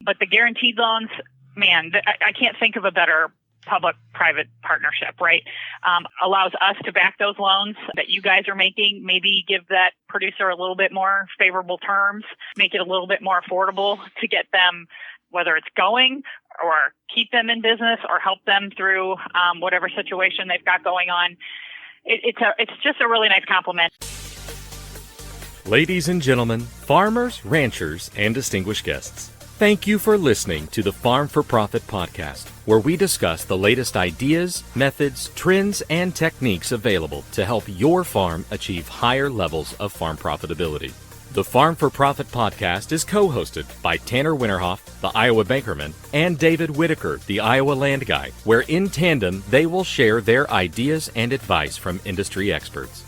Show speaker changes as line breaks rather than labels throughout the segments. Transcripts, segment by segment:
But the guaranteed loans, man, I can't think of a better public-private partnership, right? Allows us to back those loans that you guys are making, maybe give that producer a little bit more favorable terms, make it a little bit more affordable to get them, whether it's going or keep them in business or help them through whatever situation they've got going on. It's just a really nice compliment.
Ladies and gentlemen, farmers, ranchers, and distinguished guests, thank you for listening to the Farm4Profit podcast, where we discuss the latest ideas, methods, trends, and techniques available to help your farm achieve higher levels of farm profitability. The Farm4Profit podcast is co-hosted by Tanner Winterhoff, the Iowa Bankerman, and David Whitaker, the Iowa Land Guy, where in tandem they will share their ideas and advice from industry experts.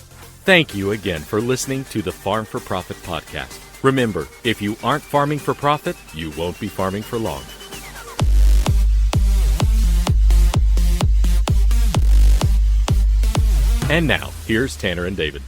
Thank you again for listening to the Farm4Profit podcast. Remember, if you aren't farming for profit, you won't be farming for long. And now, here's Tanner and David.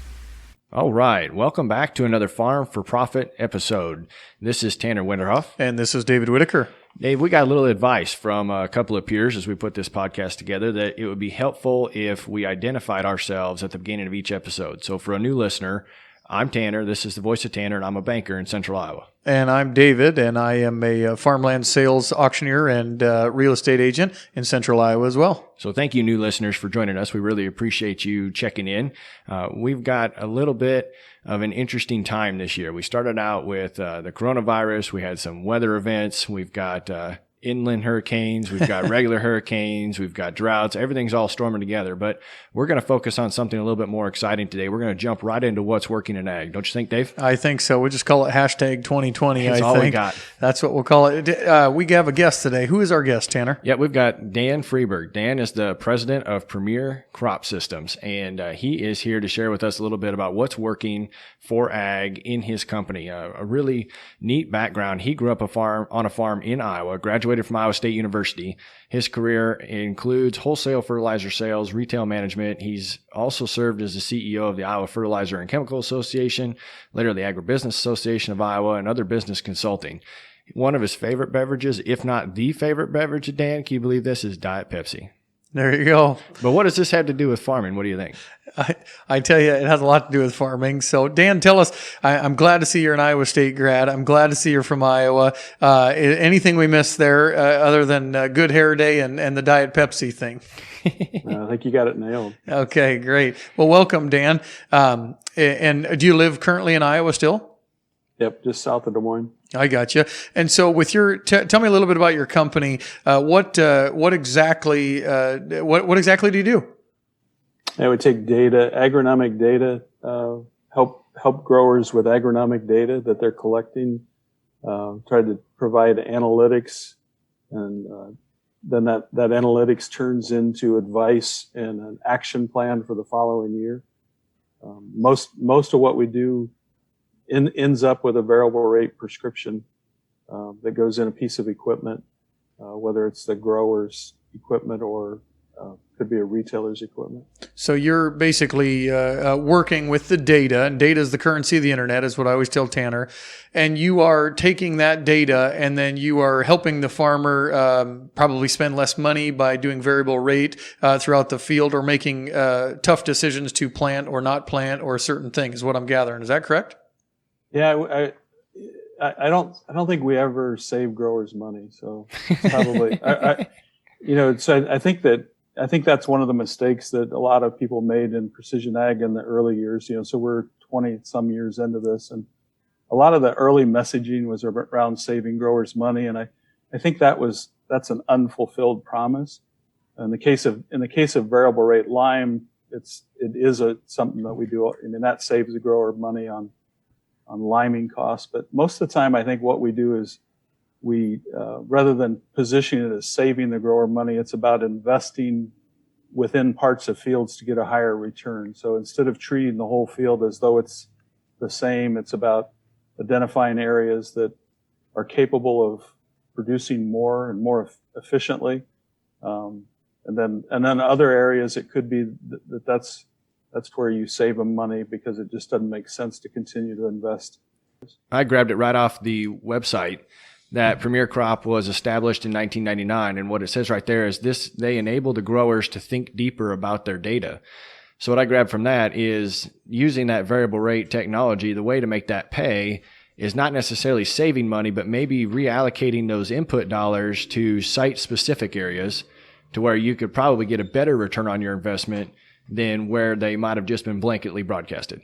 All right. Welcome back to another Farm4Profit episode. This is Tanner Winterhoff.
And this is David Whitaker.
Dave, we got a little advice from a couple of peers as we put this podcast together that it would be helpful if we identified ourselves at the beginning of each episode. So for a new listener, I'm Tanner. This is the voice of Tanner, and I'm a banker in Central Iowa.
And I'm David, and I am a farmland sales auctioneer and real estate agent in Central Iowa as well.
So thank you, new listeners, for joining us. We really appreciate you checking in. We've got a little bit of an interesting time this year. We started out with the coronavirus. We had some weather events. We've got inland hurricanes. We've got regular hurricanes. We've got droughts. Everything's all storming together. But we're going to focus on something a little bit more exciting today. We're going to jump right into what's working in ag. Don't you think, Dave?
I think so. We'll just call it hashtag 2020.
That's all we got.
That's what we'll call it. We have a guest today. Who is our guest, Tanner?
Yeah, we've got Dan Freeberg. Dan is the president of Premier Crop Systems, and he is here to share with us a little bit about what's working for ag in his company. A really neat background. He grew up on a farm in Iowa, graduated from Iowa State University. His career includes wholesale fertilizer sales, retail management. He's also served as the CEO of the Iowa Fertilizer and Chemical Association, later the Agribusiness Association of Iowa, and other business consulting. One of his favorite beverages, if not the favorite beverage of Dan, can you believe this, is Diet Pepsi.
There you go.
But what does this have to do with farming? What do you think?
I tell you, it has a lot to do with farming. So, Dan, tell us, I'm glad to see you're an Iowa State grad. I'm glad to see you're from Iowa. Anything we missed there other than Good Hair Day and the Diet Pepsi thing?
I think you got it nailed.
Okay, great. Well, welcome, Dan. And do you live currently in Iowa still?
Yep, just south of Des Moines.
I got you. And so, with your, tell me a little bit about your company. What exactly do you do?
I would take data, agronomic data, help growers with agronomic data that they're collecting, try to provide analytics, and then that analytics turns into advice and an action plan for the following year. Most of what we do ends up with a variable rate prescription that goes in a piece of equipment, whether it's the grower's equipment or could be a retailer's equipment.
So you're basically working with the data, and data is the currency of the internet, is what I always tell Tanner. And you are taking that data, and then you are helping the farmer probably spend less money by doing variable rate throughout the field, or making tough decisions to plant or not plant or a certain thing, is what I'm gathering. Is that correct?
Yeah, I don't think we ever save growers money. So probably, I think that's one of the mistakes that a lot of people made in precision ag in the early years. So we're 20 some years into this, and a lot of the early messaging was around saving growers money, and I think that's an unfulfilled promise. In the case of variable rate lime, it is something that we do. I mean, that saves the grower money on liming costs, but most of the time, I think what we do is we rather than positioning it as saving the grower money, it's about investing within parts of fields to get a higher return. So instead of treating the whole field as though it's the same, it's about identifying areas that are capable of producing more and more efficiently, and then other areas it could be that's where you save them money because it just doesn't make sense to continue to invest.
I grabbed it right off the website. that Premier Crop was established in 1999. And what it says right there is they enable the growers to think deeper about their data. So what I grabbed from that is using that variable rate technology, the way to make that pay is not necessarily saving money, but maybe reallocating those input dollars to site-specific areas to where you could probably get a better return on your investment than where they might have just been blanketly broadcasted.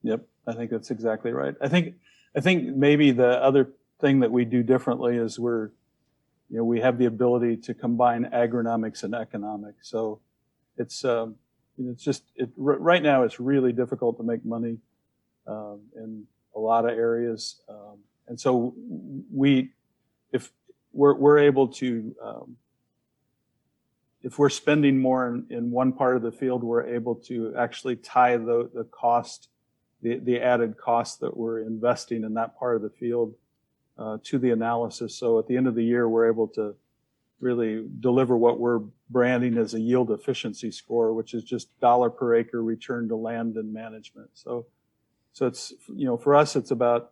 Yep, I think that's exactly right. I think maybe the other thing that we do differently is we have the ability to combine agronomics and economics. So it's right now it's really difficult to make money in a lot of areas, and so if we're able to if we're spending more in one part of the field, we're able to actually tie the cost, the added cost that we're investing in that part of the field to the analysis. So at the end of the year, we're able to really deliver what we're branding as a yield efficiency score, which is just dollar per acre return to land and management. So it's, for us, it's about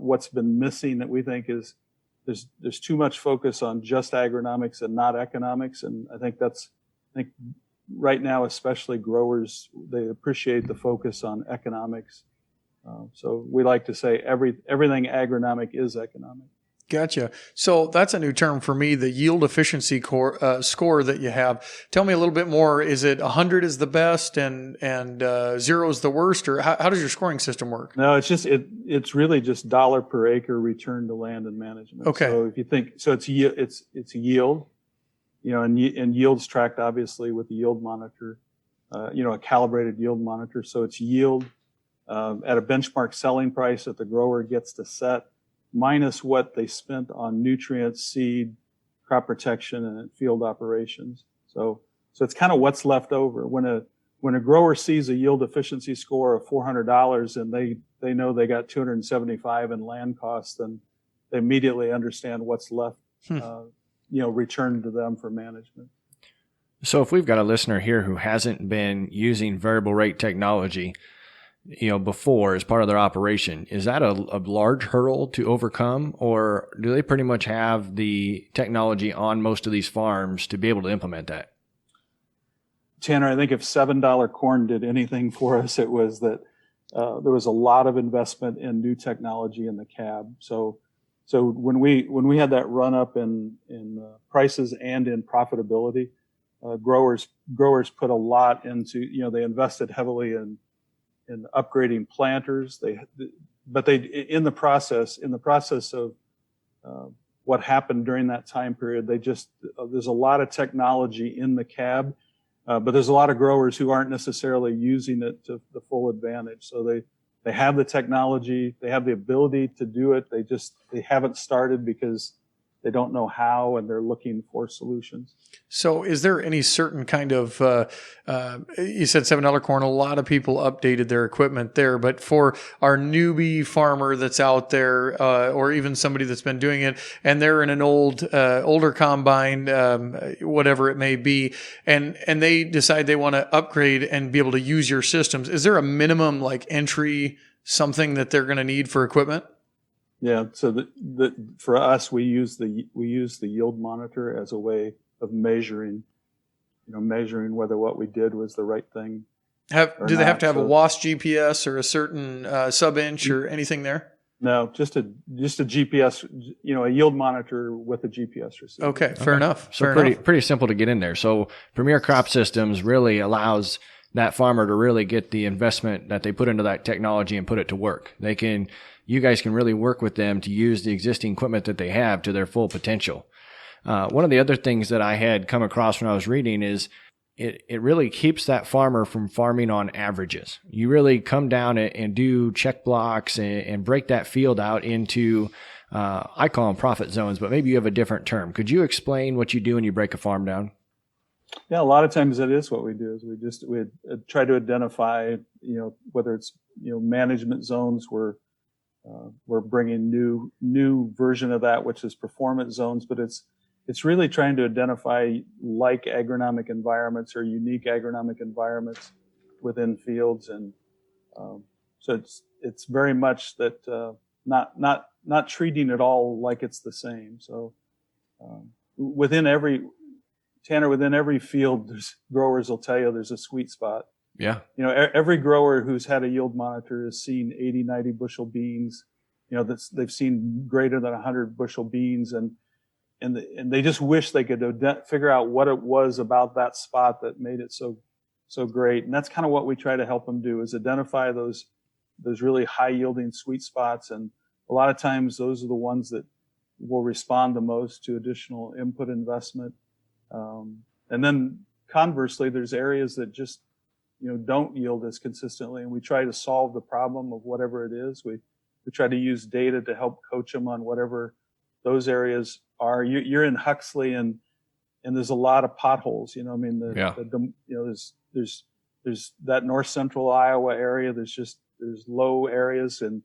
what's been missing that we think is there's too much focus on just agronomics and not economics. And I think right now, especially growers, they appreciate the focus on economics. So we like to say everything agronomic is economic.
Gotcha. So that's a new term for me, the yield efficiency score that you have. Tell me a little bit more. Is it 100 is the best and 0 is the worst, or how does your scoring system work?
No, it's really just dollar per acre return to land and management.
Okay.
So if you think, so it's yield, and yield's tracked obviously with the yield monitor, a calibrated yield monitor. So it's yield at a benchmark selling price that the grower gets to set, minus what they spent on nutrients, seed, crop protection, and field operations. So it's kind of what's left over. When a grower sees a yield efficiency score of $400 and they know they got $275 in land costs, then they immediately understand what's left, returned to them for management.
So if we've got a listener here who hasn't been using variable rate technology, before as part of their operation, is that a large hurdle to overcome, or do they pretty much have the technology on most of these farms to be able to implement that?
Tanner, I think if $7 corn did anything for us, it was that there was a lot of investment in new technology in the cab. So when we had that run up in prices and in profitability, growers put a lot into, they invested heavily in upgrading planters. But in the process of what happened during that time period, there's a lot of technology in the cab, but there's a lot of growers who aren't necessarily using it to the full advantage. So they have the technology, they have the ability to do it. They haven't started because they don't know how, and they're looking for solutions.
So is there any certain kind of, you said $7 corn, a lot of people updated their equipment there, but for our newbie farmer that's out there, or even somebody that's been doing it, and they're in an older combine, whatever it may be, and they decide they want to upgrade and be able to use your systems, is there a minimum like entry, something that they're going to need for equipment?
Yeah. So for us, we use the yield monitor as a way of measuring whether what we did was the right thing.
Do they have to have a WASP GPS or a certain sub-inch or anything there?
No, just a GPS, a yield monitor with a GPS receiver.
Okay, fair enough.
So pretty simple to get in there. So Premier Crop Systems really allows that farmer to really get the investment that they put into that technology and put it to work. You guys can really work with them to use the existing equipment that they have to their full potential. One of the other things that I had come across when I was reading is it really keeps that farmer from farming on averages. You really come down and do check blocks and break that field out into, I call them profit zones, but maybe you have a different term. Could you explain what you do when you break a farm down?
Yeah, a lot of times that is what we do. Is we try to identify, whether it's management zones where we're bringing new version of that, which is performance zones, but it's really trying to identify like agronomic environments or unique agronomic environments within fields, and so it's very much that not not treating it all like it's the same. So within every field, there's growers will tell you there's a sweet spot.
Yeah.
Every grower who's had a yield monitor has seen 80, 90 bushel beans. They've seen greater than 100 bushel beans, and they just wish they could figure out what it was about that spot that made it so great. And that's kind of what we try to help them do, is identify those really high yielding sweet spots. And a lot of times those are the ones that will respond the most to additional input investment. And then conversely, there's areas that just don't yield as consistently, and we try to solve the problem of whatever it is. We try to use data to help coach them on whatever those areas are. You're in Huxley, and there's a lot of potholes. There's that north central Iowa area. There's low areas, and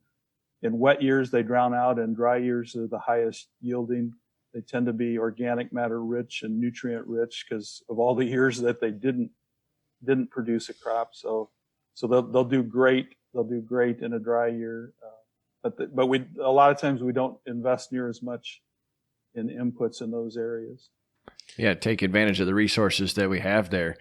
in wet years they drown out, and dry years are the highest yielding. They tend to be organic matter rich and nutrient rich because of all the years that they didn't produce a crop. So they'll do great. They'll do great in a dry year. But we a lot of times we don't invest near as much in inputs in those areas.
Yeah, take advantage of the resources that we have there.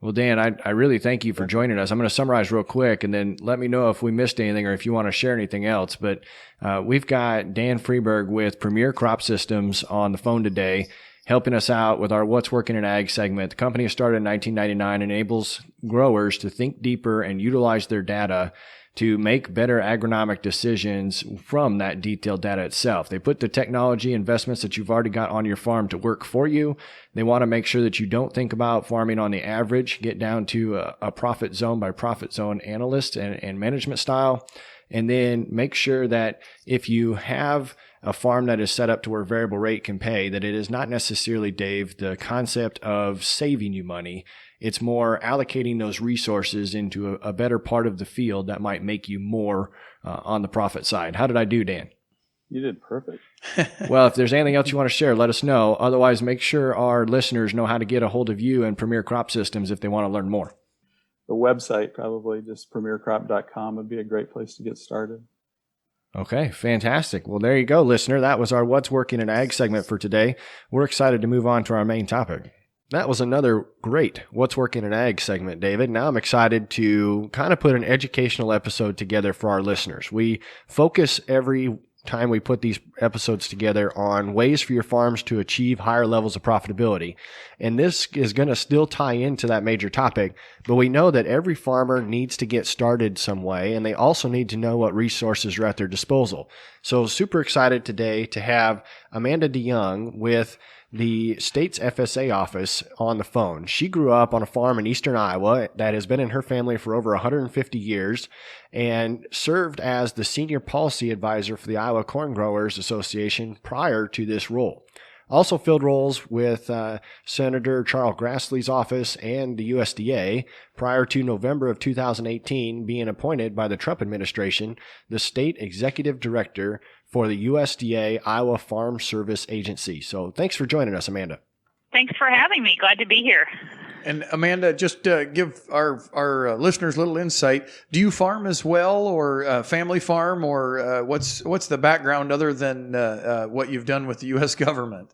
Well, Dan, I really thank you for joining us. I'm going to summarize real quick, and then let me know if we missed anything or if you want to share anything else. But we've got Dan Freeberg with Premier Crop Systems on the phone today, helping us out with our What's Working in Ag segment. The company started in 1999, enables growers to think deeper and utilize their data to make better agronomic decisions from that detailed data itself. They put the technology investments that you've already got on your farm to work for you. They want to make sure that you don't think about farming on the average, get down to a profit zone by profit zone analyst and management style. And then make sure that if you have a farm that is set up to where variable rate can pay, that it is not necessarily, Dave, the concept of saving you money. It's more allocating those resources into a better part of the field that might make you more on the profit side. How did I do, Dan?
You did perfect.
Well, if there's anything else you want to share, let us know. Otherwise, make sure our listeners know how to get a hold of you and Premier Crop Systems if they want to learn more.
The website, probably just premiercrop.com, would be a great place to get started.
Okay, fantastic. Well, there you go, listener. That was our What's Working in Ag segment for today. We're excited to move on to our main topic. That was another great What's Working in Ag segment, David. Now I'm excited to kind of put an educational episode together for our listeners. We focus every time we put these episodes together on ways for your farms to achieve higher levels of profitability. And this is going to still tie into that major topic, but we know that every farmer needs to get started some way, and they also need to know what resources are at their disposal. So super excited today to have Amanda DeYoung with the state's FSA office on the phone. She grew up on a farm in eastern Iowa that has been in her family for over 150 years and served as the senior policy advisor for the Iowa Corn Growers Association prior to this role. Also filled roles with Senator Charles Grassley's office and the USDA prior to November of 2018 being appointed by the Trump administration the state executive director for the USDA Iowa Farm Service Agency. So thanks for joining us, Amanda.
Thanks for having me. Glad to be here.
And Amanda, just give our listeners a little insight. Do you farm as well, or family farm, or what's the background other than what you've done with the U.S. government?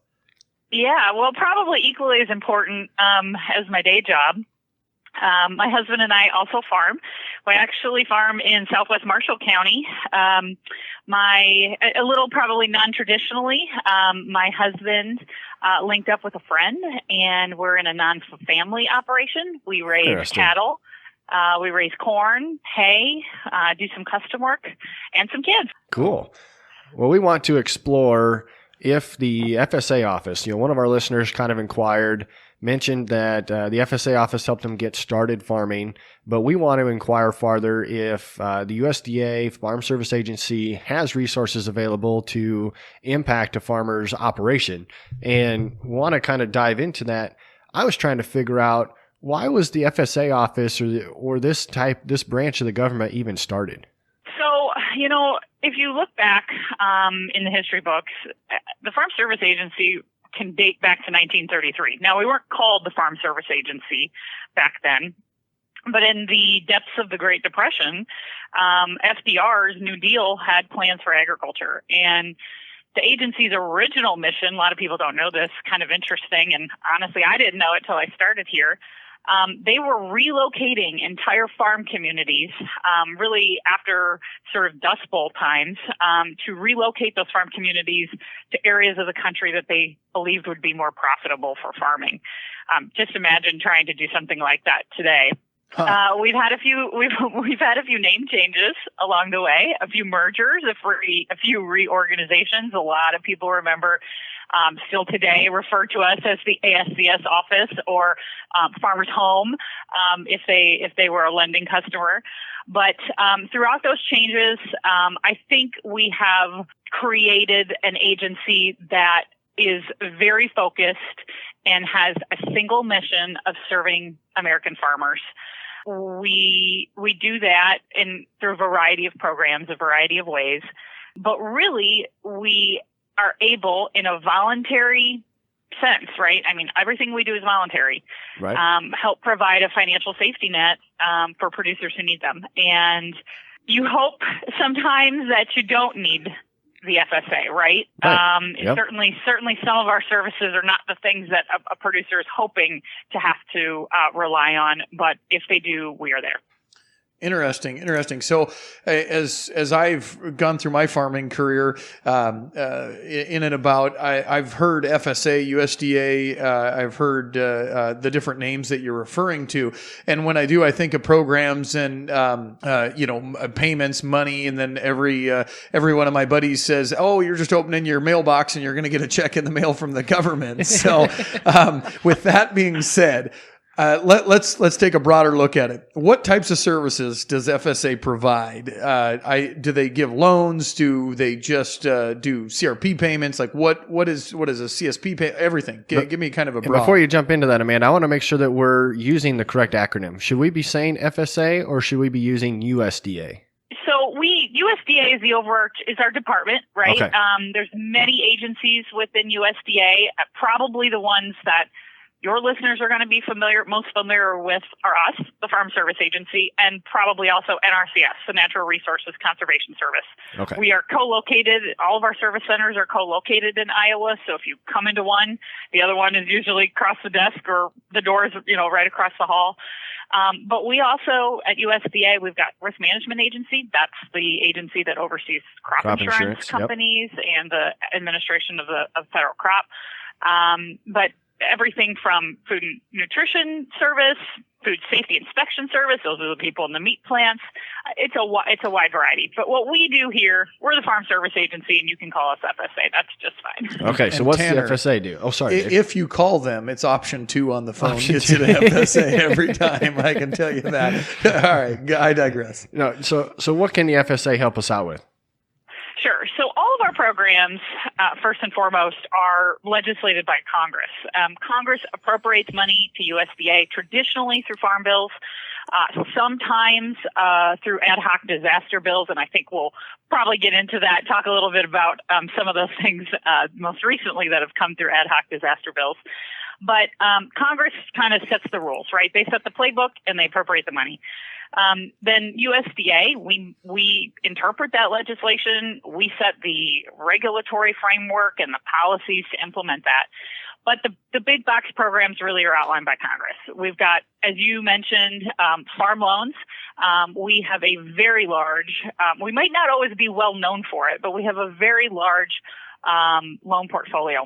Yeah, well, probably equally as important as my day job. My husband and I also farm. We actually farm in Southwest Marshall County. A little probably non-traditionally, my husband linked up with a friend, and we're in a non-family operation. We raise cattle, we raise corn, hay, do some custom work, and some kids.
Cool. Well, we want to explore if the FSA office, one of our listeners kind of mentioned that the FSA office helped them get started farming, but we want to inquire farther if the USDA Farm Service Agency has resources available to impact a farmer's operation, and want to kind of dive into that. I was trying to figure out, why was the FSA office or this branch of the government even started?
So, if you look back in the history books, the Farm Service Agency can date back to 1933. Now, we weren't called the Farm Service Agency back then. But in the depths of the Great Depression, FDR's New Deal had plans for agriculture. And the agency's original mission, a lot of people don't know this, kind of interesting, and honestly, I didn't know it till I started here. They were relocating entire farm communities, really after sort of Dust Bowl times, to relocate those farm communities to areas of the country that they believed would be more profitable for farming. Just imagine trying to do something like that today.
Huh.
We've had a few name changes along the way, a few mergers, a few reorganizations. A lot of people remember still today refer to us as the ASCS office or Farmer's Home if they were a lending customer. But throughout those changes, I think we have created an agency that is very focused and has a single mission of serving American farmers. We do that through a variety of programs, a variety of ways, but really we are able, in a voluntary sense, right? I mean, everything we do is voluntary.
Right.
Help provide a financial safety net for producers who need them, and you hope sometimes that you don't need the FSA, right?
Yep.
Certainly some of our services are not the things that a producer is hoping to have to rely on, but if they do, we are there.
Interesting. So as I've gone through my farming career, in and about, I've heard FSA, USDA, I've heard the different names that you're referring to. And when I do, I think of programs and, payments, money. And then every one of my buddies says, oh, you're just opening your mailbox and you're going to get a check in the mail from the government. So with that being said, let's take a broader look at it. What types of services does FSA provide? Do they give loans? Do they just do CRP payments? Like what is a CSP pay? Everything. Give me kind of a broad.
Before you jump into that, Amanda, I want to make sure that we're using the correct acronym. Should we be saying FSA or should we be using USDA?
So USDA is our department, right?
Okay.
There's many agencies within USDA. Probably the ones that your listeners are going to be most familiar with are us, the Farm Service Agency, and probably also NRCS, the Natural Resources Conservation Service.
Okay.
We are co-located. All of our service centers are co-located in Iowa. So if you come into one, the other one is usually across the desk or the door is, right across the hall. But we also, at USDA, we've got Risk Management Agency. That's the agency that oversees crop insurance companies and the administration of federal crop. But everything from food and nutrition service, food safety inspection service, those are the people in the meat plants. It's a wide variety. But what we do here, we're the Farm Service Agency, and you can call us FSA. That's just fine.
Okay, so
and
what's
Tanner,
the FSA do? Oh, sorry.
If you call them, it's option 2 on the phone. Gets you to FSA every time. I can tell you that. All right, I digress.
No, so what can the FSA help us out with?
Sure. So all of our programs, first and foremost, are legislated by Congress. Congress appropriates money to USDA traditionally through farm bills, sometimes through ad hoc disaster bills, and I think we'll probably get into that, talk a little bit about some of those things most recently that have come through ad hoc disaster bills. But Congress kind of sets the rules, right? They set the playbook and they appropriate the money. Then USDA, we interpret that legislation. We set the regulatory framework and the policies to implement that. But the big box programs really are outlined by Congress. We've got, as you mentioned, farm loans. We have a very large, we might not always be well known for it, but we have a very large loan portfolio.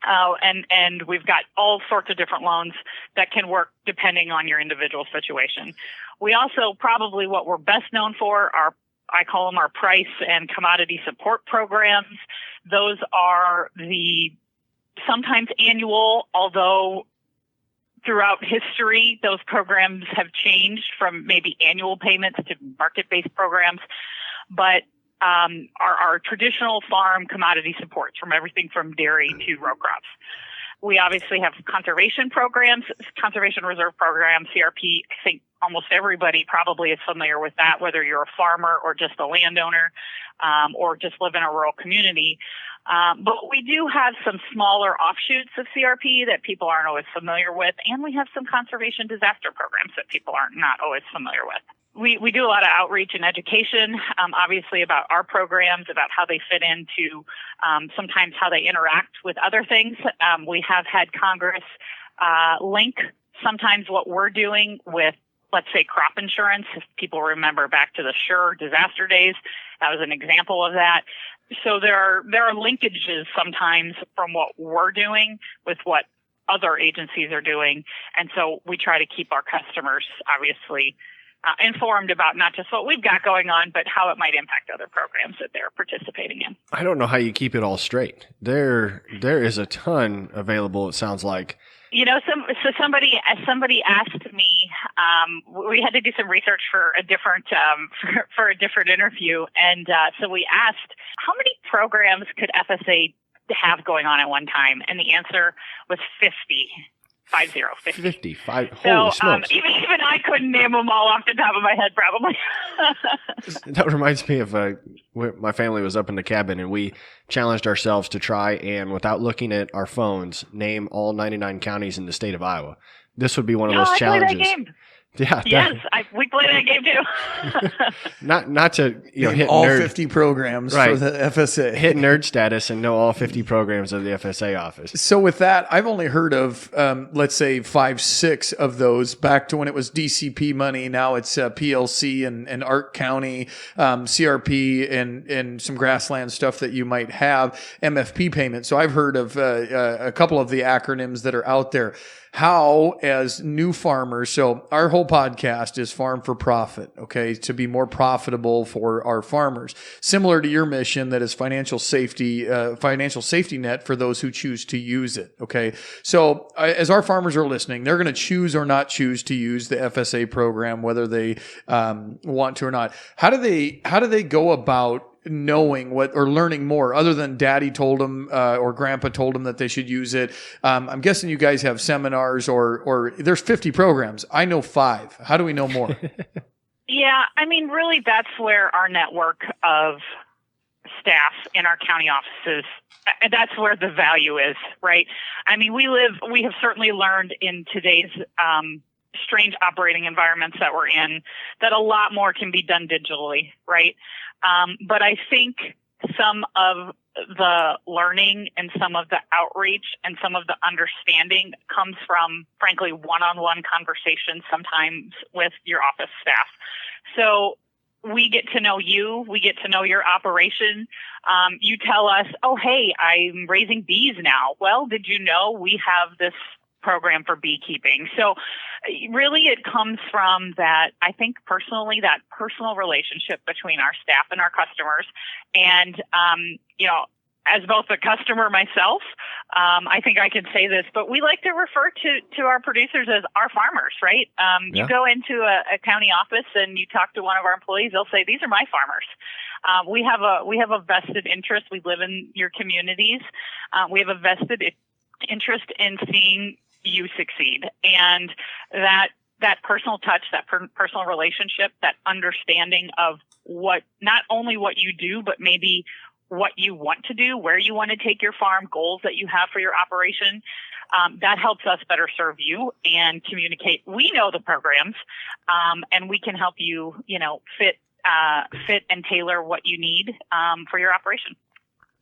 And we've got all sorts of different loans that can work depending on your individual situation. We also probably what we're best known for are, I call them our price and commodity support programs. Those are the sometimes annual, although throughout history, those programs have changed from maybe annual payments to market-based programs. But our traditional farm commodity supports from everything from dairy to row crops. We obviously have conservation programs, conservation reserve programs, CRP. I think almost everybody probably is familiar with that, whether you're a farmer or just a landowner or just live in a rural community. But we do have some smaller offshoots of CRP that people aren't always familiar with, and we have some conservation disaster programs that people are not always familiar with. We do a lot of outreach and education, obviously about our programs, about how they fit into sometimes how they interact with other things. We have had Congress link sometimes what we're doing with, let's say, crop insurance. If people remember back to the Sure disaster days, that was an example of that. So there are linkages sometimes from what we're doing with what other agencies are doing. And so we try to keep our customers, obviously, informed about not just what we've got going on, but how it might impact other programs that they're participating in.
I don't know how you keep it all straight. There is a ton available, it sounds like.
You know, somebody asked me. We had to do some research for a different interview, and so we asked how many programs could FSA have going on at one time, and the answer was 50.
55.
So
Holy smokes.
Even I couldn't name them all off the top of my head, probably.
That reminds me of my family was up in the cabin, and we challenged ourselves to try and, without looking at our phones, name all 99 counties in the state of Iowa. This would be one of those challenges.
I played that game.
Yeah.
Yes, we played that game too.
not to hit
all
nerd,
50 programs
right,
for the FSA.
Hit nerd status and know all 50 programs of the FSA office.
So with that, I've only heard of, let's say 5-6 of those back to when it was DCP money. Now it's PLC and Ark County, CRP and some grassland stuff that you might have, MFP payment. So I've heard of a couple of the acronyms that are out there. How, as new farmers, so our whole podcast is Farm for Profit, okay, to be more profitable for our farmers. Similar to your mission, that is financial safety net for those who choose to use it, okay? So as our farmers are listening, they're going to choose or not choose to use the FSA program, whether they want to or not. How do they go about knowing what or learning more, other than daddy told them or grandpa told them that they should use it? I'm guessing you guys have seminars or there's 50 programs. I know 5. How do we know more?
Yeah, I mean, really, that's where our network of staff in our county offices, that's where the value is, right? I mean, we have certainly learned in today's strange operating environments that we're in that a lot more can be done digitally, right? But I think some of the learning and some of the outreach and some of the understanding comes from, frankly, one-on-one conversations sometimes with your office staff. So we get to know you. We get to know your operation. You tell us, oh, hey, I'm raising bees now. Well, did you know we have this program for beekeeping? So really it comes from that, I think personally, that personal relationship between our staff and our customers. And, as both a customer myself, I think I can say this, but we like to refer to our producers as our farmers, right? You go into a county office and you talk to one of our employees, they'll say, these are my farmers. We have a vested interest. We live in your communities. We have a vested interest in seeing you succeed. And that personal touch, that personal relationship, that understanding of what, not only what you do, but maybe what you want to do, where you want to take your farm, goals that you have for your operation, that helps us better serve you and communicate. We know the programs, and we can help you, fit and tailor what you need for your operation.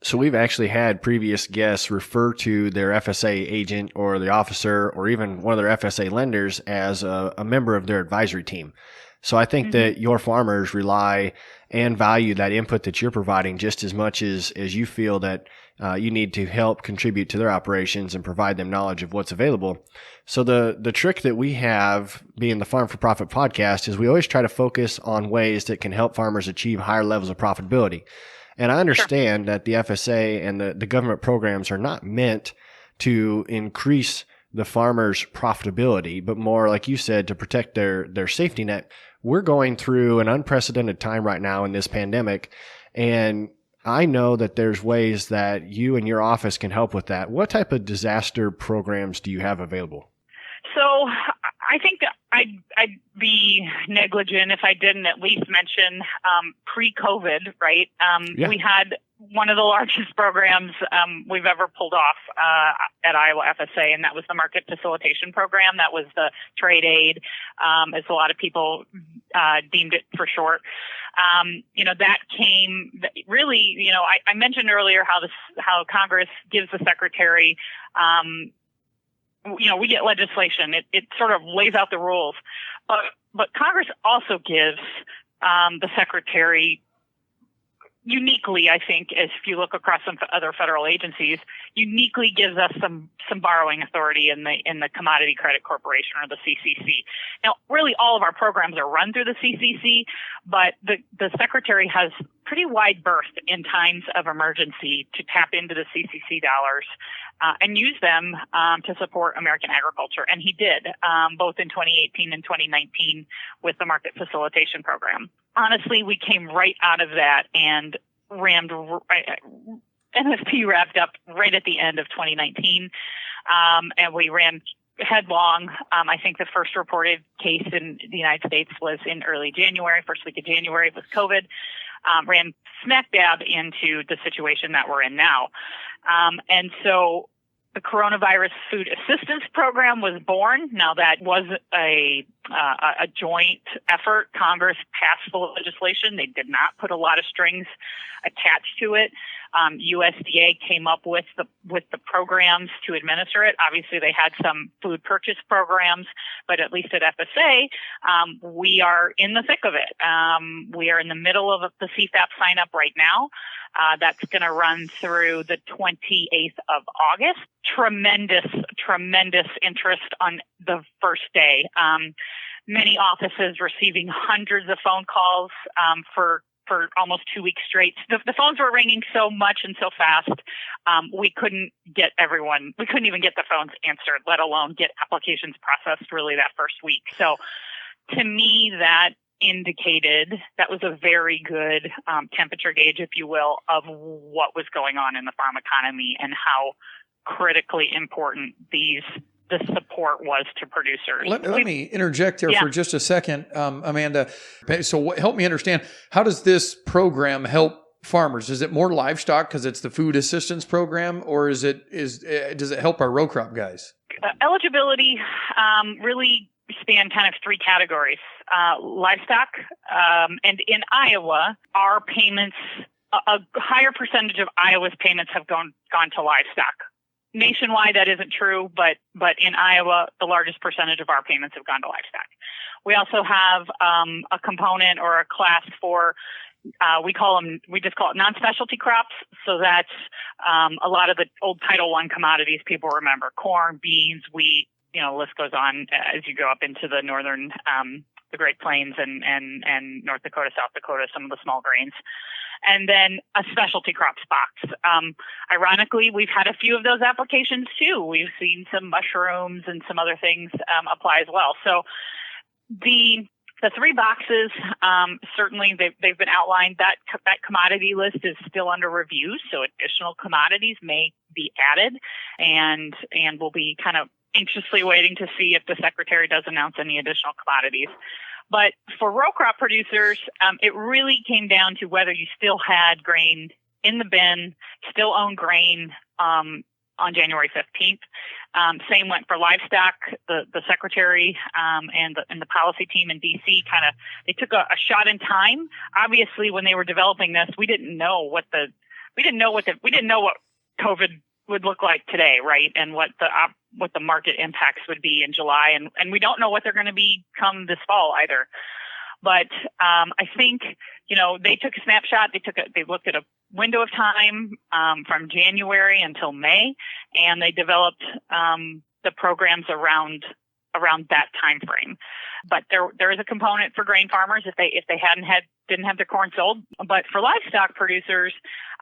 So we've actually had previous guests refer to their FSA agent or the officer or even one of their FSA lenders as a member of their advisory team. So I think that your farmers rely and value that input that you're providing just as much as you feel that you need to help contribute to their operations and provide them knowledge of what's available. So the trick that we have, being the Farm for Profit podcast, is we always try to focus on ways that can help farmers achieve higher levels of profitability. And I understand that the FSA and the government programs are not meant to increase the farmer's profitability, but more, like you said, to protect their safety net. We're going through an unprecedented time right now in this pandemic, and I know that there's ways that you and your office can help with that. What type of disaster programs do you have available?
So I think that I'd be negligent if I didn't at least mention pre-COVID, right? We had one of the largest programs we've ever pulled off at Iowa FSA, and that was the Market Facilitation Program. That was the trade aid, as a lot of people deemed it for short. That came really, I mentioned earlier how Congress gives the Secretary we get legislation. It sort of lays out the rules, but Congress also gives the Secretary uniquely, I think, if you look across some other federal agencies, uniquely gives us some borrowing authority in the Commodity Credit Corporation, or the CCC. Now, really, all of our programs are run through the CCC, but the Secretary has pretty wide berth in times of emergency to tap into the CCC dollars and use them to support American agriculture. And he did, both in 2018 and 2019 with the Market Facilitation Program. Honestly, we came right out of that and MFP wrapped up right at the end of 2019, and we ran headlong. I think the first reported case in the United States was in early January, first week of January with COVID. Ran smack dab into the situation that we're in now. And so the Coronavirus Food Assistance Program was born. Now, that was a joint effort. Congress passed the legislation. They did not put a lot of strings attached to it. USDA came up with the programs to administer it. Obviously, they had some food purchase programs, but at least at FSA, we are in the thick of it. We are in the middle of the CFAP sign up right now. That's going to run through the 28th of August. Tremendous interest on the first day. Many offices receiving hundreds of phone calls for almost 2 weeks straight. The phones were ringing so much and so fast, we couldn't get everyone. We couldn't even get the phones answered, let alone get applications processed really that first week. So to me, that indicated that was a very good temperature gauge, if you will, of what was going on in the farm economy and how critically important the support was to producers.
Let me interject there for just a second, Amanda. So help me understand, how does this program help farmers? Is it more livestock because it's the food assistance program, or does it help our row crop guys?
Eligibility really span kind of three categories. Livestock, and in Iowa, our payments, a higher percentage of Iowa's payments have gone to livestock. Nationwide, that isn't true, but in Iowa, the largest percentage of our payments have gone to livestock. We also have a component or a class for we just call it non-specialty crops. So that's a lot of the old Title I commodities people remember: corn, beans, wheat. The list goes on as you go up into the northern, the Great Plains and North Dakota, South Dakota, some of the small grains. And then a specialty crops box. Ironically, we've had a few of those applications too. We've seen some mushrooms and some other things apply as well. So the three boxes, certainly they've been outlined. That commodity list is still under review, so additional commodities may be added, and we'll be kind of anxiously waiting to see if the Secretary does announce any additional commodities. But for row crop producers, it really came down to whether you still had grain in the bin, still own grain on January 15th. Same went for livestock. The Secretary and the policy team in D.C. they took a shot in time. Obviously, when they were developing this, we didn't know what COVID would look like today, right? And what the market impacts would be in July, and we don't know what they're going to be come this fall either. But I think they took a snapshot. They looked at a window of time from January until May, and they developed the programs around that time frame. But there is a component for grain farmers if they didn't have their corn sold. But for livestock producers,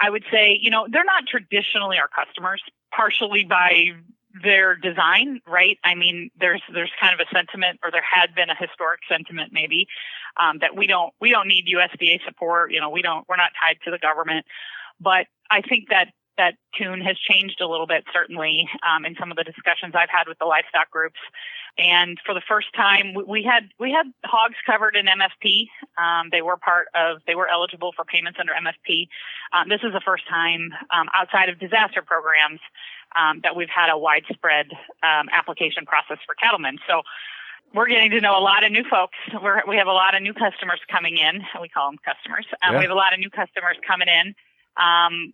I would say they're not traditionally our customers, partially by their design, right? I mean, there's kind of a sentiment, or there had been a historic sentiment maybe, that we don't need USDA support. We're not tied to the government. But I think that that tune has changed a little bit, certainly, in some of the discussions I've had with the livestock groups. And for the first time, we had hogs covered in MFP. They were eligible for payments under MFP. This is the first time outside of disaster programs that we've had a widespread application process for cattlemen. So we're getting to know a lot of new folks. We have a lot of new customers coming in. We call them customers. We have a lot of new customers coming in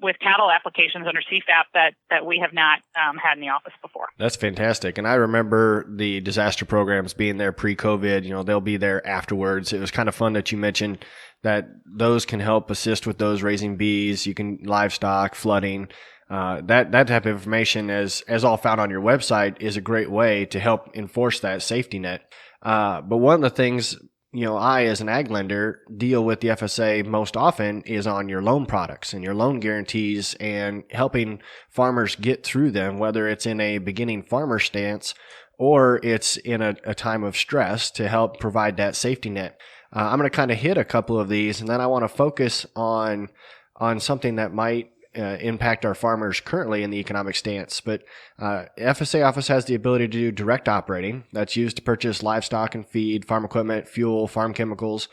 with cattle applications under CFAP that we have not had in the office before.
That's fantastic. And I remember the disaster programs being there pre-COVID. They'll be there afterwards. It was kind of fun that you mentioned that those can help assist with those raising bees. You can livestock, flooding. That type of information, as all found on your website, is a great way to help enforce that safety net. But one of the things, I as an ag lender deal with the FSA most often is on your loan products and your loan guarantees and helping farmers get through them, whether it's in a beginning farmer stance or it's in a time of stress to help provide that safety net. I'm going to kind of hit a couple of these, and then I want to focus on something that might impact our farmers currently in the economic stance. But FSA office has the ability to do direct operating. That's used to purchase livestock and feed, farm equipment, fuel, farm chemicals,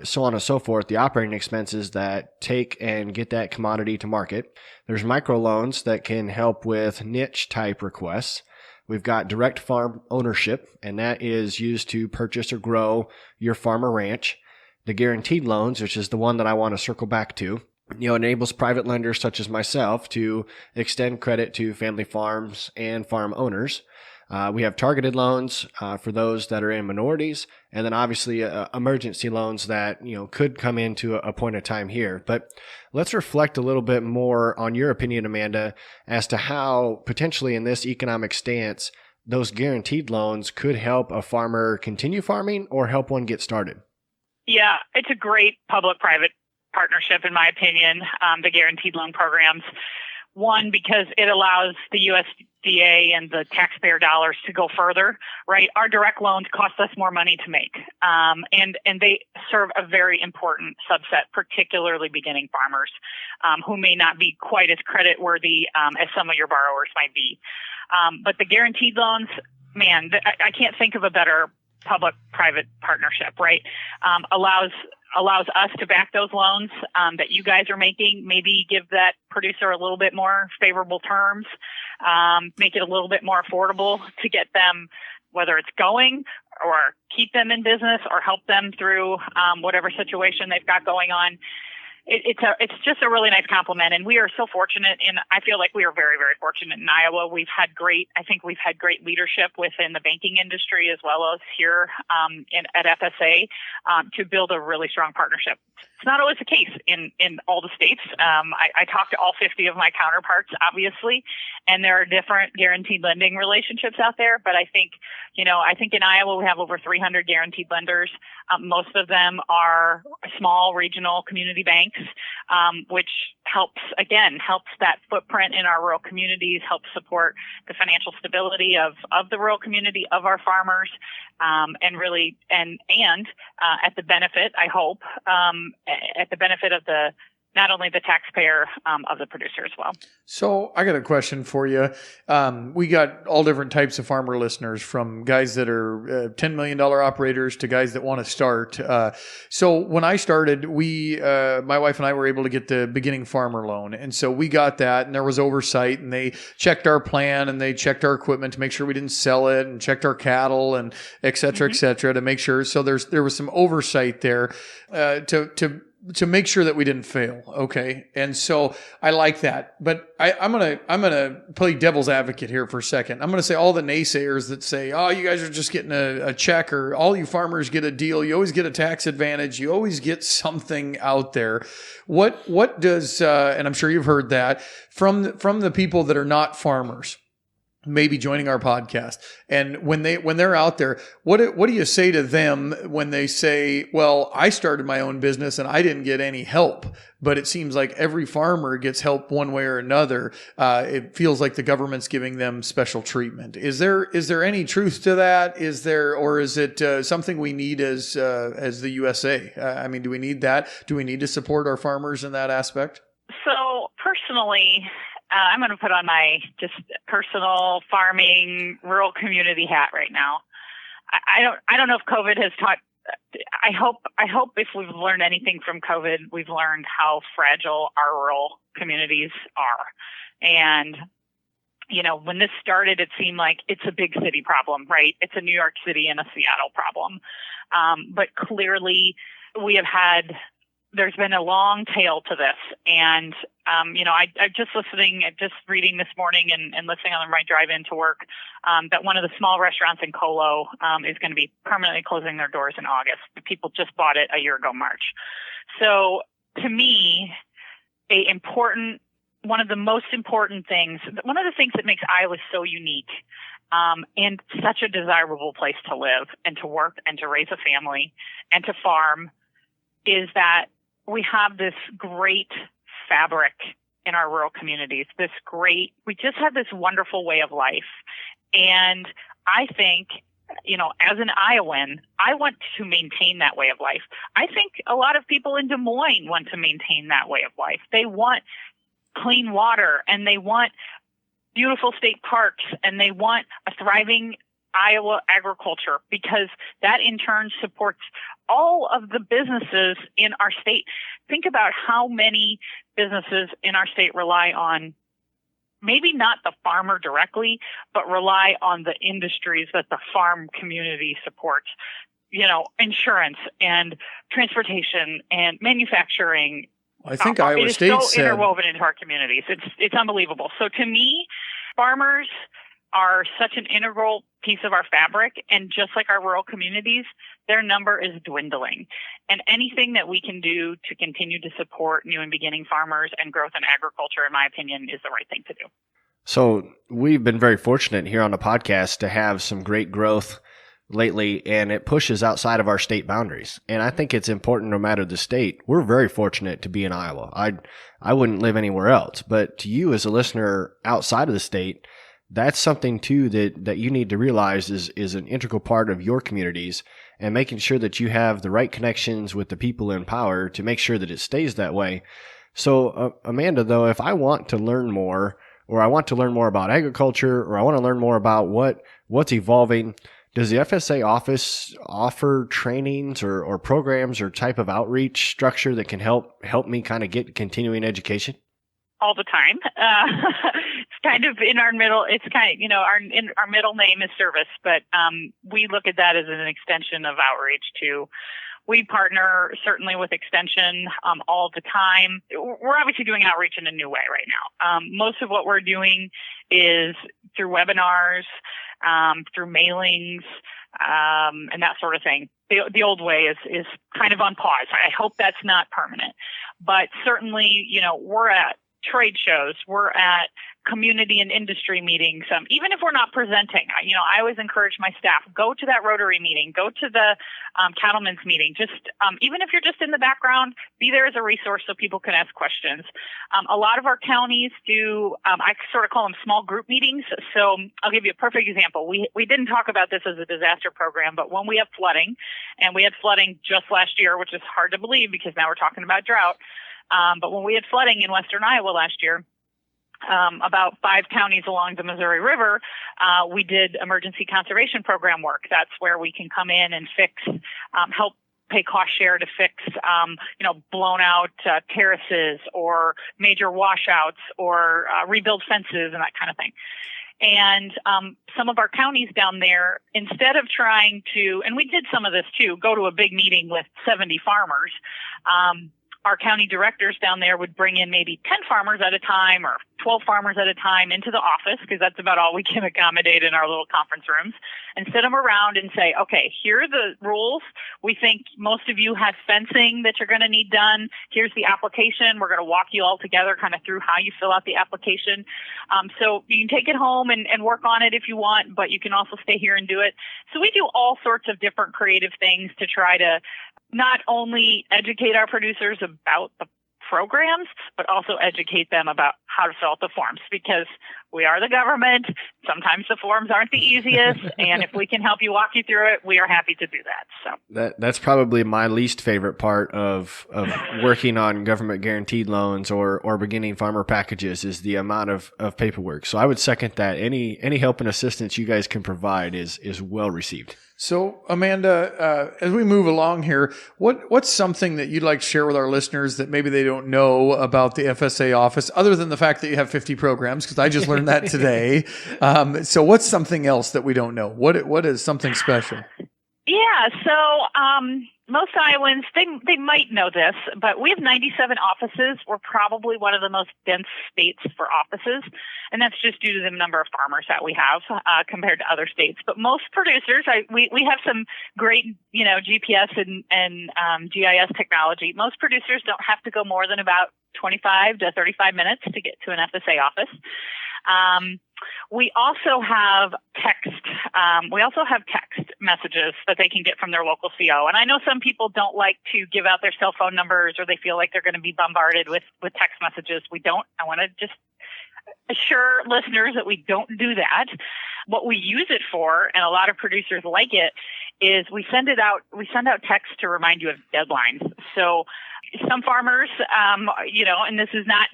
so on and so forth, the operating expenses that take and get that commodity to market. There's microloans that can help with niche type requests. We've got direct farm ownership, and that is used to purchase or grow your farm or ranch. The guaranteed loans, which is the one that I want to circle back to, enables private lenders such as myself to extend credit to family farms and farm owners. We have targeted loans for those that are in minorities, and then obviously emergency loans that could come into a point of time here. But let's reflect a little bit more on your opinion, Amanda, as to how potentially in this economic stance those guaranteed loans could help a farmer continue farming or help one get started.
Yeah, it's a great public-private partnership, in my opinion, the guaranteed loan programs. One, because it allows the USDA and the taxpayer dollars to go further, right? Our direct loans cost us more money to make, and they serve a very important subset, particularly beginning farmers who may not be quite as credit worthy as some of your borrowers might be. But the guaranteed loans, man, I can't think of a better public-private partnership, right? Allows us to back those loans that you guys are making, maybe give that producer a little bit more favorable terms, make it a little bit more affordable to get them, whether it's going or keep them in business or help them through whatever situation they've got going on. It's just a really nice compliment, and we are so fortunate. I feel like we are very, very fortunate in Iowa. We've had great leadership within the banking industry as well as here at FSA to build a really strong partnership. It's not always the case in all the states. I talked to all 50 of my counterparts, obviously, and there are different guaranteed lending relationships out there. But I think in Iowa we have over 300 guaranteed lenders. Most of them are small regional community banks, which helps that footprint in our rural communities, helps support the financial stability of the rural community, of our farmers, and really, and at the benefit, I hope, at the benefit of not only the taxpayer, of the producer as well.
So I got a question for you. We got all different types of farmer listeners, from guys that are $10 million operators to guys that want to start. So when I started, my wife and I were able to get the beginning farmer loan. And so we got that, and there was oversight, and they checked our plan, and they checked our equipment to make sure we didn't sell it, and checked our cattle, and et cetera, to make sure. So there was some oversight there to make sure that we didn't fail. Okay. And so I like that, but I'm going to play devil's advocate here for a second. I'm going to say all the naysayers that say, oh, you guys are just getting a check, or all you farmers get a deal. You always get a tax advantage. You always get something out there. What does, and I'm sure you've heard that from the people that are not farmers, maybe joining our podcast. And when they're out there, what do you say to them when they say, well, I started my own business and I didn't get any help, but it seems like every farmer gets help one way or another. It feels like the government's giving them special treatment. Is there any truth to that? Or is it something we need as the USA? Do we need that? Do we need to support our farmers in that aspect?
So personally, I'm going to put on my just personal farming rural community hat right now. I don't know if COVID has taught. I hope if we've learned anything from COVID, we've learned how fragile our rural communities are. And when this started, it seemed like it's a big city problem, right? It's a New York City and a Seattle problem. But clearly there's been a long tail to this. And, I just reading this morning and listening on my drive into work, that one of the small restaurants in Colo, is going to be permanently closing their doors in August. The people just bought it a year ago, March. So to me, one of the most important things, one of the things that makes Iowa so unique, and such a desirable place to live and to work and to raise a family and to farm, is that we have this great fabric in our rural communities. We just have this wonderful way of life. And I think, as an Iowan, I want to maintain that way of life. I think a lot of people in Des Moines want to maintain that way of life. They want clean water, and they want beautiful state parks, and they want a thriving Iowa agriculture, because that in turn supports all of the businesses in our state. Think about how many businesses in our state rely on maybe not the farmer directly, but rely on the industries that the farm community supports. Insurance and transportation and manufacturing.
I think Iowa State
It is so interwoven into our communities. It's unbelievable. So to me, farmers are such an integral piece of our fabric, and just like our rural communities, their number is dwindling. And anything that we can do to continue to support new and beginning farmers and growth in agriculture, in my opinion, is the right thing to do.
So we've been very fortunate here on the podcast to have some great growth lately, and it pushes outside of our state boundaries. And I think it's important no matter the state. We're very fortunate to be in Iowa. I wouldn't live anywhere else. But to you as a listener outside of the state, that's something too that you need to realize is an integral part of your communities, and making sure that you have the right connections with the people in power to make sure that it stays that way. So Amanda, though, if I want to learn more, or I want to learn more about agriculture, or I want to learn more about what's evolving, does the FSA office offer trainings or programs or type of outreach structure that can help me kind of get continuing education?
All the time. It's kind of in our middle. It's kind of, our middle name is service, but we look at that as an extension of outreach too. We partner certainly with Extension all the time. We're obviously doing outreach in a new way right now. Most of what we're doing is through webinars, through mailings, and that sort of thing. The old way is kind of on pause. I hope that's not permanent. But certainly, we're at trade shows, we're at community and industry meetings. Even if we're not presenting, I always encourage my staff, go to that Rotary meeting, go to the cattlemen's meeting. Just even if you're just in the background, be there as a resource so people can ask questions. A lot of our counties do, I sort of call them small group meetings. So I'll give you a perfect example. We didn't talk about this as a disaster program, but when we have flooding, and we had flooding just last year, which is hard to believe because now we're talking about drought. But when we had flooding in western Iowa last year, about 5 counties along the Missouri River, we did emergency conservation program work. That's where we can come in and fix, help pay cost share to fix, blown out terraces or major washouts or rebuild fences and that kind of thing. And some of our counties down there, instead of trying to, and we did some of this too, go to a big meeting with 70 farmers, our county directors down there would bring in maybe 10 farmers at a time or 12 farmers at a time into the office, because that's about all we can accommodate in our little conference rooms, and sit them around and say, okay, here are the rules. We think most of you have fencing that you're going to need done. Here's the application. We're going to walk you all together kind of through how you fill out the application. So you can take it home and work on it if you want, but you can also stay here and do it. So we do all sorts of different creative things to try to not only educate our producers about the programs, but also educate them about how to fill out the forms, because We are the government. Sometimes the forms aren't the easiest. And if we can help you walk you through it, we are happy to do that. So
that's probably my least favorite part of working on government guaranteed loans or beginning farmer packages is the amount of paperwork. So I would second that. Any help and assistance you guys can provide is well received.
So, Amanda, as we move along here, what's something that you'd like to share with our listeners that maybe they don't know about the FSA office, other than the fact that you have 50 programs? Because I just learned that today. So, what's something else that we don't know? What is something special?
Yeah, so most Iowans, they might know this, but we have 97 offices. We're probably one of the most dense states for offices, and that's just due to the number of farmers that we have compared to other states. But most producers, we have some great, GPS and GIS technology. Most producers don't have to go more than about 25 to 35 minutes to get to an FSA office. We also have text. Text messages that they can get from their local CO. And I know some people don't like to give out their cell phone numbers, or they feel like they're going to be bombarded with text messages. We don't. I want to just assure listeners that we don't do that. What we use it for, and a lot of producers like it, is we send out text to remind you of deadlines. So some farmers, and this is not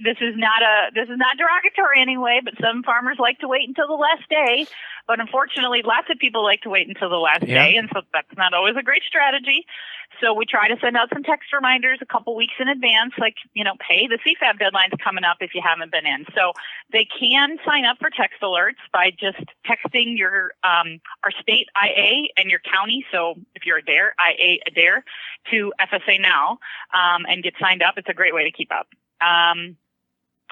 derogatory anyway, but some farmers like to wait until the last day. But unfortunately, lots of people like to wait until the last day, and so that's not always a great strategy. So we try to send out some text reminders a couple weeks in advance, like, hey, the CFAB deadline's coming up if you haven't been in. So they can sign up for text alerts by just texting your our state IA and your county. So if you're a DARE, IA a DARE, to FSA Now and get signed up. It's a great way to keep up.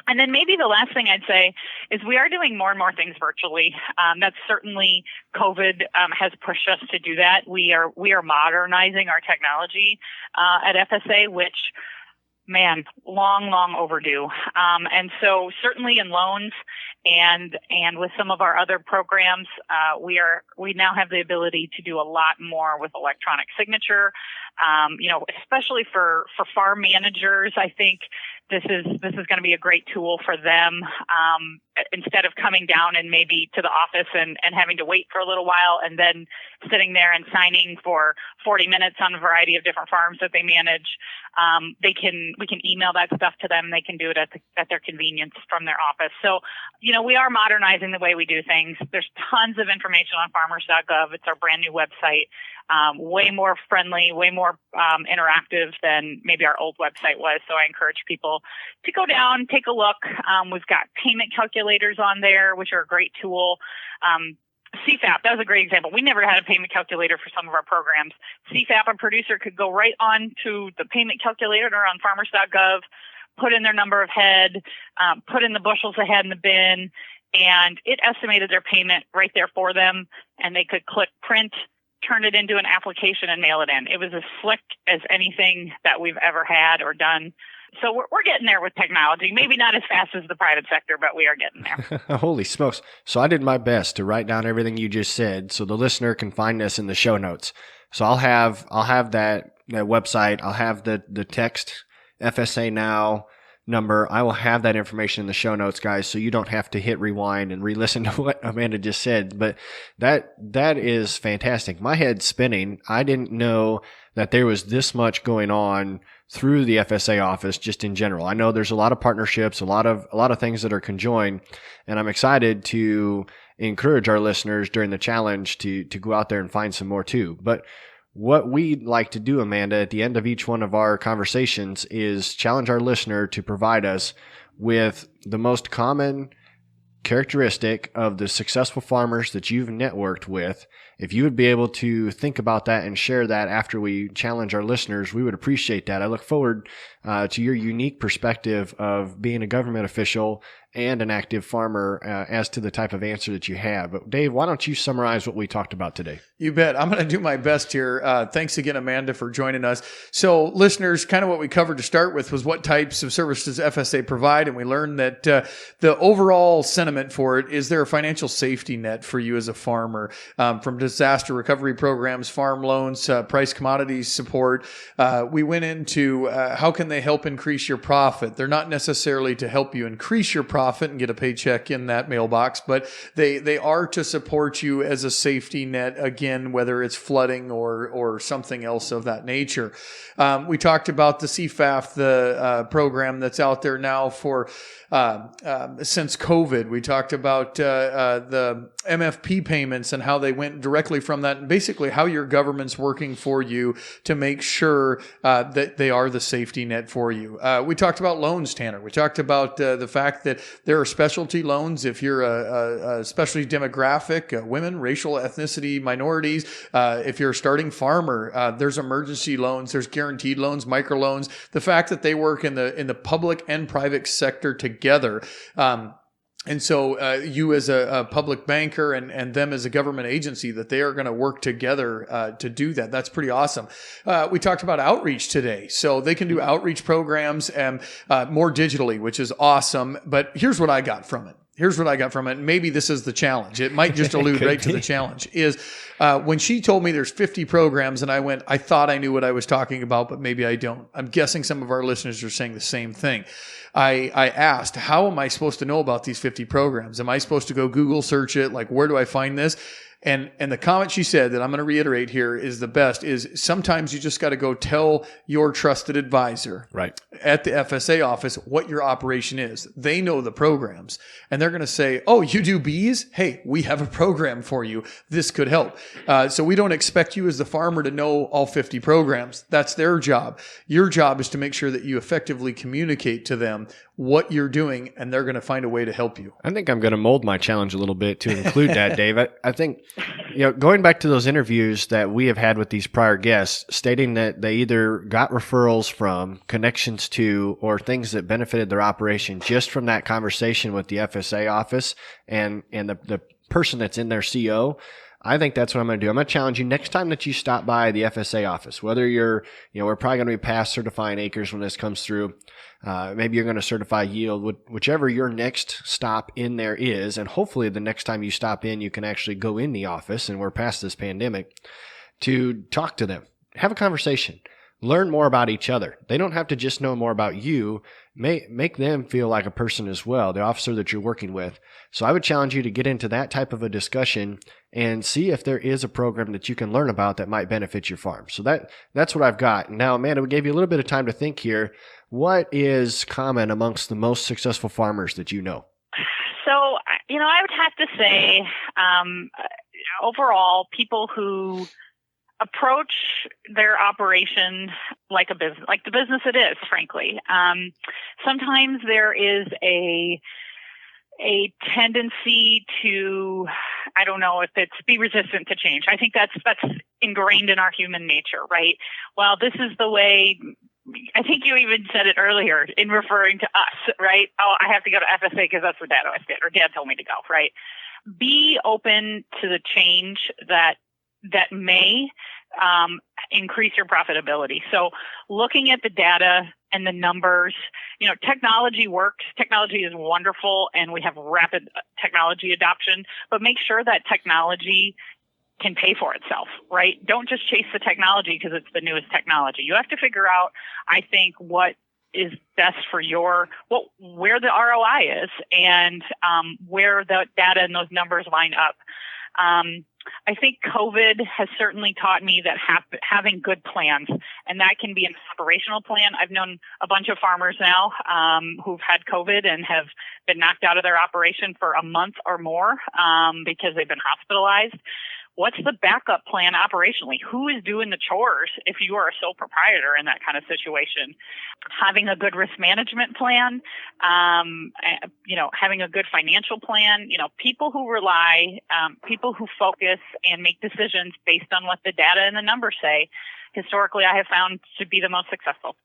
And then maybe the last thing I'd say is we are doing more and more things virtually. That's certainly COVID has pushed us to do that. We are modernizing our technology at FSA, which, man, long overdue. And so certainly in loans and with some of our other programs, we now have the ability to do a lot more with electronic signature. Especially for farm managers, I think this is going to be a great tool for them. Instead of coming down and maybe to the office and having to wait for a little while and then sitting there and signing for 40 minutes on a variety of different farms that they manage, we can email that stuff to them. They can do it at their convenience from their office. So, we are modernizing the way we do things. There's tons of information on farmers.gov. It's our brand new website. Way more friendly, way more interactive than maybe our old website was. So I encourage people to go down, take a look. We've got payment calculators on there, which are a great tool. CFAP, that was a great example. We never had a payment calculator for some of our programs. CFAP, a producer could go right on to the payment calculator or on farmers.gov, put in their number of head, put in the bushels of head in the bin, and it estimated their payment right there for them. And they could click print, turn it into an application, and mail it in. It was as slick as anything that we've ever had or done. So we're getting there with technology. Maybe not as fast as the private sector, but we are getting there.
Holy smokes. So I did my best to write down everything you just said so the listener can find this in the show notes. So I'll have that website. I'll have the text FSA Now number. I will have that information in the show notes, guys, so you don't have to hit rewind and re-listen to what Amanda just said. But that is fantastic. My head's spinning. I didn't know that there was this much going on through the FSA office just in general. I know there's a lot of partnerships, a lot of things that are conjoined, and I'm excited to encourage our listeners during the challenge to go out there and find some more too. But what we'd like to do, Amanda, at the end of each one of our conversations is challenge our listener to provide us with the most common characteristic of the successful farmers that you've networked with. If you would be able to think about that and share that after we challenge our listeners, we would appreciate that. I look forward to your unique perspective of being a government official and an active farmer as to the type of answer that you have. But Dave, why don't you summarize what we talked about today?
You bet. I'm going to do my best here. Thanks again, Amanda, for joining us. So listeners, kind of what we covered to start with was what types of services FSA provide. And we learned that the overall sentiment for it is there a financial safety net for you as a farmer, from disaster recovery programs, farm loans, price commodities support. We went into how can they help increase your profit. They're not necessarily to help you increase your profit, Farm4Profit and get a paycheck in that mailbox, but they are to support you as a safety net, again, whether it's flooding or something else of that nature. We talked about the CFAF, the program that's out there now for since COVID. We talked about the MFP payments and how they went directly from that, and basically how your government's working for you to make sure that they are the safety net for you. We talked about loans, Tanner. We talked about the fact that there are specialty loans if you're a specialty demographic, women, racial, ethnicity, minorities. If you're a starting farmer, there's emergency loans, there's guaranteed loans, microloans. The fact that they work in the public and private sector together. And so you as a public banker and them as a government agency, that they are going to work together to do that. That's pretty awesome. We talked about outreach today. So they can do outreach programs and more digitally, which is awesome. But here's what I got from it. Maybe this is the challenge. It might just allude right to the challenge is when she told me there's 50 programs and I thought I knew what I was talking about, but maybe I don't. I'm guessing some of our listeners are saying the same thing. I asked, how am I supposed to know about these 50 programs? Am I supposed to go Google search it? Like, where do I find this? And the comment she said that I'm going to reiterate here is the best is sometimes you just got to go tell your trusted advisor
right
at the FSA office what your operation is. They know the programs and they're going to say, oh, you do bees? Hey, we have a program for you. This could help. So we don't expect you as the farmer to know all 50 programs. That's their job. Your job is to make sure that you effectively communicate to them what you're doing, and they're going to find a way to help you.
I think I'm going to mold my challenge a little bit to include that, Dave. I think, going back to those interviews that we have had with these prior guests, stating that they either got referrals from, connections to, or things that benefited their operation just from that conversation with the FSA office and the person that's in their CO. I think that's what I'm going to do. I'm going to challenge you next time that you stop by the FSA office, whether you're, we're probably going to be past certifying acres when this comes through. Maybe you're going to certify yield, whichever your next stop in there is. And hopefully the next time you stop in, you can actually go in the office, and we're past this pandemic, to talk to them, have a conversation, learn more about each other. They don't have to just know more about you. Make them feel like a person as well, the officer that you're working with. So I would challenge you to get into that type of a discussion and see if there is a program that you can learn about that might benefit your farm. So that's what I've got. Now, Amanda, we gave you a little bit of time to think here. What is common amongst the most successful farmers that you know?
So, I would have to say, overall, people who approach their operation like a business, like the business it is, frankly. Sometimes there is a tendency to, I don't know if it's be resistant to change. I think that's ingrained in our human nature, right? Well, this is the way. I think you even said it earlier in referring to us, right? Oh, I have to go to FSA because that's what Dad always did, or Dad told me to go, right? Be open to the change that may increase your profitability. So looking at the data and the numbers, technology works. Technology is wonderful, and we have rapid technology adoption, but make sure that technology can pay for itself, right? Don't just chase the technology because it's the newest technology. You have to figure out, I think, what is best for where the ROI is and where the data and those numbers line up. I think COVID has certainly taught me that having good plans, and that can be an operational plan. I've known a bunch of farmers now who've had COVID and have been knocked out of their operation for a month or more because they've been hospitalized. What's the backup plan operationally? Who is doing the chores if you are a sole proprietor in that kind of situation? Having a good risk management plan, having a good financial plan, people who rely, people who focus and make decisions based on what the data and the numbers say, historically I have found to be the most successful.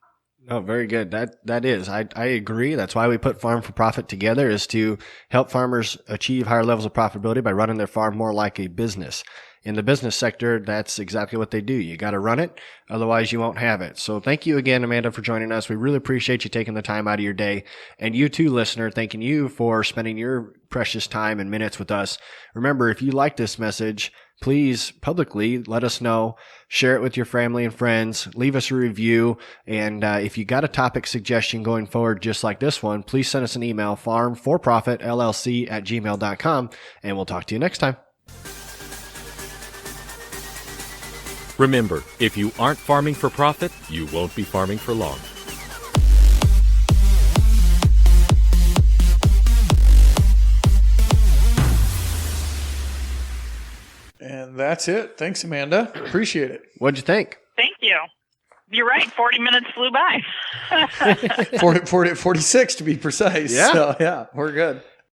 Oh, very good. That is. I agree. That's why we put Farm4Profit together, is to help farmers achieve higher levels of profitability by running their farm more like a business. in the business sector, that's exactly what they do. You got to run it. Otherwise, you won't have it. So thank you again, Amanda, for joining us. We really appreciate you taking the time out of your day. And you too, listener, thanking you for spending your precious time and minutes with us. Remember, if you like this message, please publicly let us know. Share it with your family and friends. Leave us a review. And if you got a topic suggestion going forward just like this one, please send us an email, farm4profitllc@gmail.com, and we'll talk to you next time.
Remember, if you aren't farming for profit, you won't be farming for long.
And that's it. Thanks, Amanda. Appreciate it.
What'd you think?
Thank you. You're right. 40 minutes flew by.
46 to be precise.
Yeah.
So, yeah, we're good.